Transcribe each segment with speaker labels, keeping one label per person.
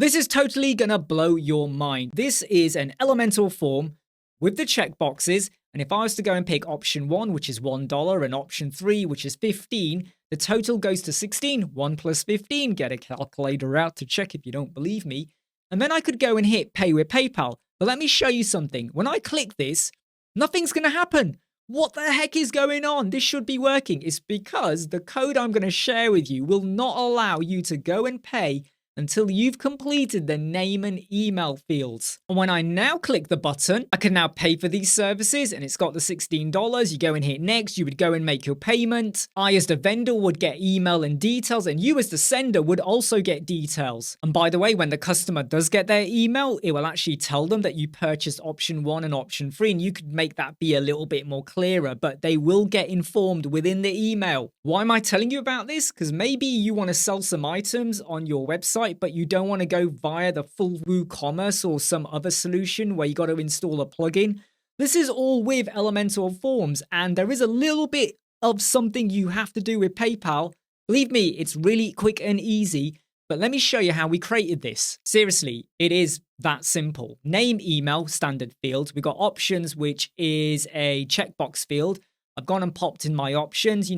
Speaker 1: This is totally gonna blow your mind. This is an Elementor form with the checkboxes, and if I was to go and pick option 1, which is $1, and option 3, which is 15, the total goes to 16. 1 plus 15, get a calculator out to check if you don't believe me. And then I could go and hit pay with PayPal. But let me show you something. When I click this, nothing's gonna happen. What the heck is going on? This should be working. It's because the code I'm gonna share with you will not allow you to go and pay until you've completed the name and email fields. And when I now click the button, I can now pay for these services, and it's got the $16. You go and hit next, you would go and make your payment. I as the vendor would get email and details, and you as the sender would also get details. And by the way, when the customer does get their email, it will actually tell them that you purchased option 1 and option 3, and you could make that be a little bit more clearer, but they will get informed within the email. Why am I telling you about this? Because maybe you want to sell some items on your website, but you don't want to go via the full WooCommerce or some other solution where you got to install a plugin. This is all with Elementor Forms, and there is a little bit of something you have to do with PayPal. Believe me, it's really quick and easy, but let me show you how we created this. Seriously, it is that simple. Name, email, standard fields. We've got options, which is a checkbox field. I've gone and popped in my options,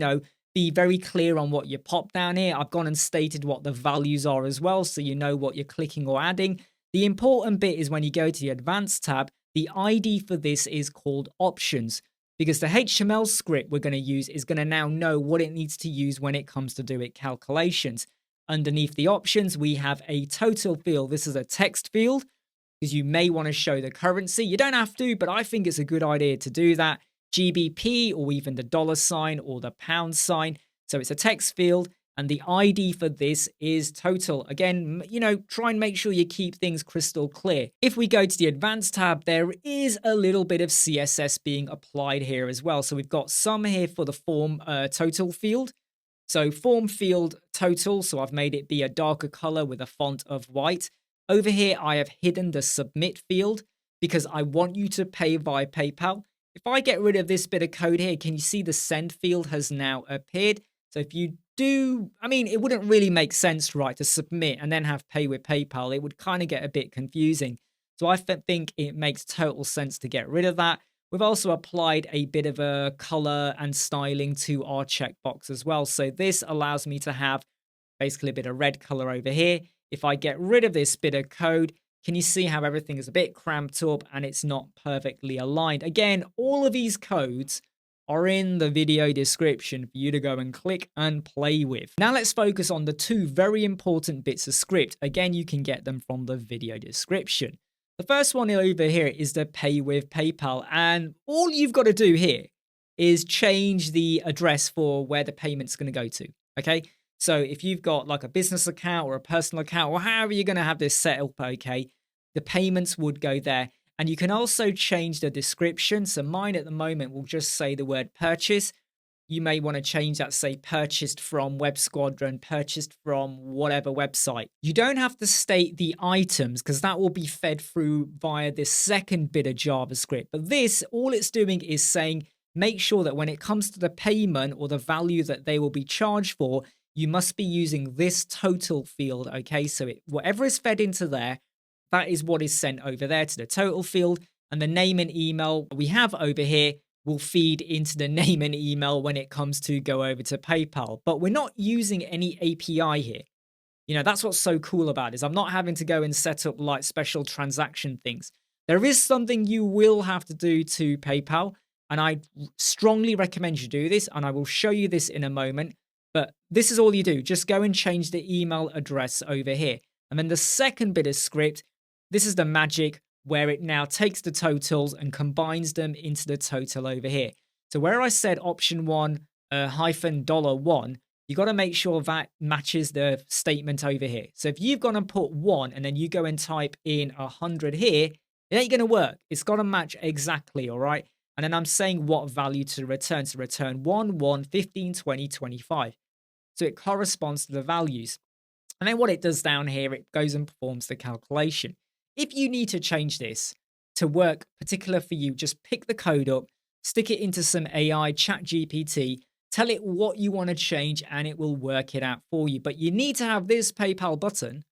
Speaker 1: be very clear on what you pop down here. I've gone and stated what the values are as well, so you know what you're clicking or adding. The important bit is when you go to the advanced tab, the ID for this is called options, because the HTML script we're going to use is going to now know what it needs to use when it comes to doing calculations. Underneath the options, we have a total field. This is a text field, because you may want to show the currency. You don't have to, but I think it's a good idea to do that. GBP, or even the $ or the pound sign. So it's a text field, and the ID for this is total. Again, try and make sure you keep things crystal clear. If we go to the advanced tab, there is a little bit of CSS being applied here as well. So we've got some here for the form total field. So form field total. So I've made it be a darker color with a font of white. Over here, I have hidden the submit field because I want you to pay via PayPal. If I get rid of this bit of code here, can you see the send field has now appeared? So if you do, it wouldn't really make sense, right, to submit and then have pay with PayPal. It would kind of get a bit confusing. So I think it makes total sense to get rid of that. We've also applied a bit of a color and styling to our checkbox as well. So this allows me to have basically a bit of red color over here. If I get rid of this bit of code, can you see how everything is a bit cramped up and it's not perfectly aligned? Again, all of these codes are in the video description for you to go and click and play with. Now let's focus on the two very important bits of script. Again, you can get them from the video description. The first one over here is the pay with PayPal, and all you've got to do here is change the address for where the payment's going to go to, okay? So if you've got like a business account or a personal account, or however you're going to have this set up, okay, the payments would go there. And you can also change the description. So mine at the moment will just say the word purchase. You may want to change that, say purchased from Web Squadron, purchased from whatever website. You don't have to state the items because that will be fed through via this second bit of JavaScript. But this, all it's doing is saying, make sure that when it comes to the payment or the value that they will be charged for, you must be using this total field, okay? So whatever is fed into there, that is what is sent over there to the total field. And the name and email we have over here will feed into the name and email when it comes to go over to PayPal. But we're not using any API here. That's what's so cool about it, is I'm not having to go and set up like special transaction things. There is something you will have to do to PayPal, and I strongly recommend you do this, and I will show you this in a moment. But this is all you do. Just go and change the email address over here. And then the second bit of script, this is the magic where it now takes the totals and combines them into the total over here. So where I said option 1 hyphen $1, you got to make sure that matches the statement over here. So if you've gone and put 1 and then you go and type in 100 here, it ain't going to work. It's got to match exactly, all right? And then I'm saying what value to return. So return 1, 1, 15, 20, 25. So it corresponds to the values. And then what it does down here, it goes and performs the calculation. If you need to change this to work particular for you, just pick the code up, stick it into some AI, ChatGPT, tell it what you want to change, and it will work it out for you. But you need to have this PayPal button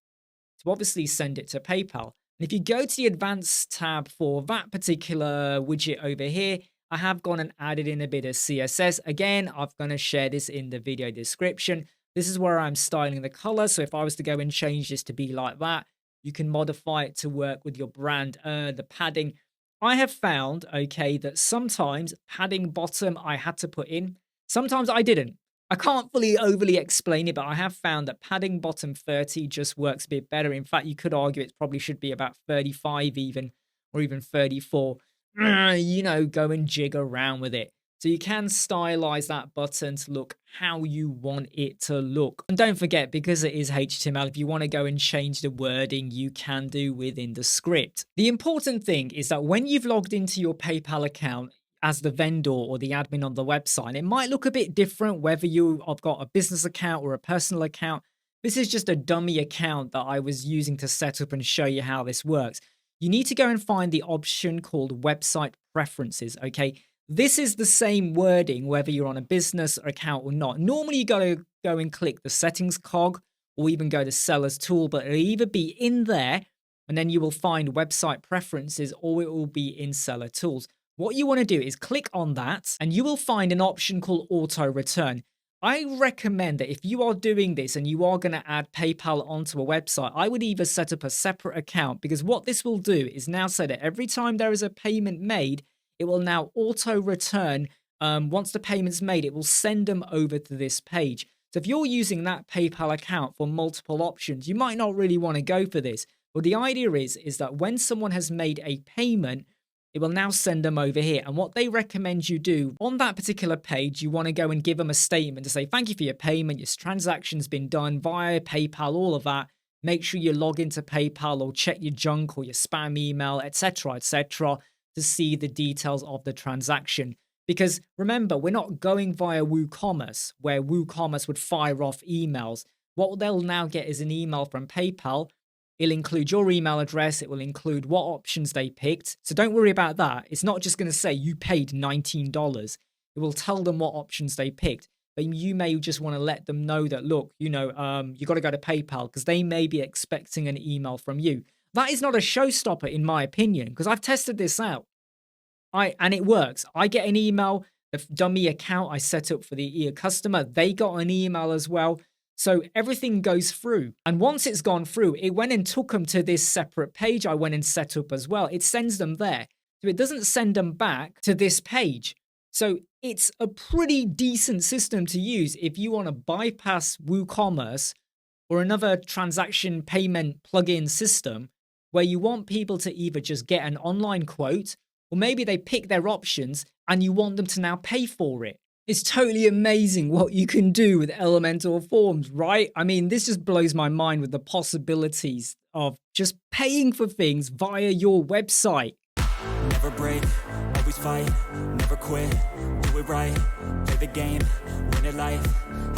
Speaker 1: to obviously send it to PayPal. And if you go to the advanced tab for that particular widget over here, I have gone and added in a bit of CSS. Again, I'm going to share this in the video description. This is where I'm styling the color. So if I was to go and change this to be like that, you can modify it to work with your brand. The padding, I have found, okay, that sometimes padding bottom I had to put in. Sometimes I didn't. I can't fully overly explain it, but I have found that padding bottom 30 just works a bit better. In fact, you could argue it probably should be about 35 even, or even 34. You know, go and jig around with it. So you can stylize that button to look how you want it to look. And don't forget, because it is HTML, if you want to go and change the wording, you can do within the script. The important thing is that when you've logged into your PayPal account as the vendor or the admin on the website, it might look a bit different whether you have got a business account or a personal account. This is just a dummy account that I was using to set up and show you how this works. You need to go and find the option called website preferences, okay? This is the same wording whether you're on a business account or not. Normally you got to go and click the settings cog or even go to seller's tool, but it'll either be in there and then you will find website preferences or it will be in seller tools. What you want to do is click on that and you will find an option called auto return. I recommend that if you are doing this and you are going to add PayPal onto a website, I would either set up a separate account, because what this will do is now say that every time there is a payment made, it will now auto return. Once the payment's made, it will send them over to this page. So if you're using that PayPal account for multiple options, you might not really want to go for this. But the idea is that when someone has made a payment, it will now send them over here. And what they recommend you do on that particular page, you want to go and give them a statement to say, thank you for your payment. Your transaction's been done via PayPal, all of that. Make sure you log into PayPal or check your junk or your spam email, etc., to see the details of the transaction. Because remember, we're not going via WooCommerce, where WooCommerce would fire off emails. What they'll now get is an email from PayPal. It'll include your email address. It will include what options they picked. So don't worry about that. It's not just going to say you paid $19. It will tell them what options they picked. But you may just want to let them know that, look, you got to go to PayPal, because they may be expecting an email from you. That is not a showstopper, in my opinion, because I've tested this out. And it works. I get an email, the dummy account I set up for the customer, they got an email as well. So everything goes through. And once it's gone through, it went and took them to this separate page I went and set up as well. It sends them there. So it doesn't send them back to this page. So it's a pretty decent system to use if you want to bypass WooCommerce or another transaction payment plugin system where you want people to either just get an online quote, or maybe they pick their options and you want them to now pay for it. It's totally amazing what you can do with Elementor Forms, right? I mean, this just blows my mind with the possibilities of just paying for things via your website.
Speaker 2: Never break, always fight, never quit, do it right, play the game, win it life,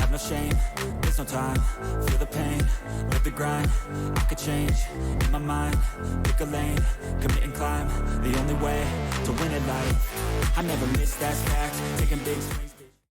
Speaker 2: have no shame, there's no time, feel the pain, live the grind, I could change, in my mind, pick a lane, commit and climb, the only way to win it life, I never miss, that's fact, taking big swings.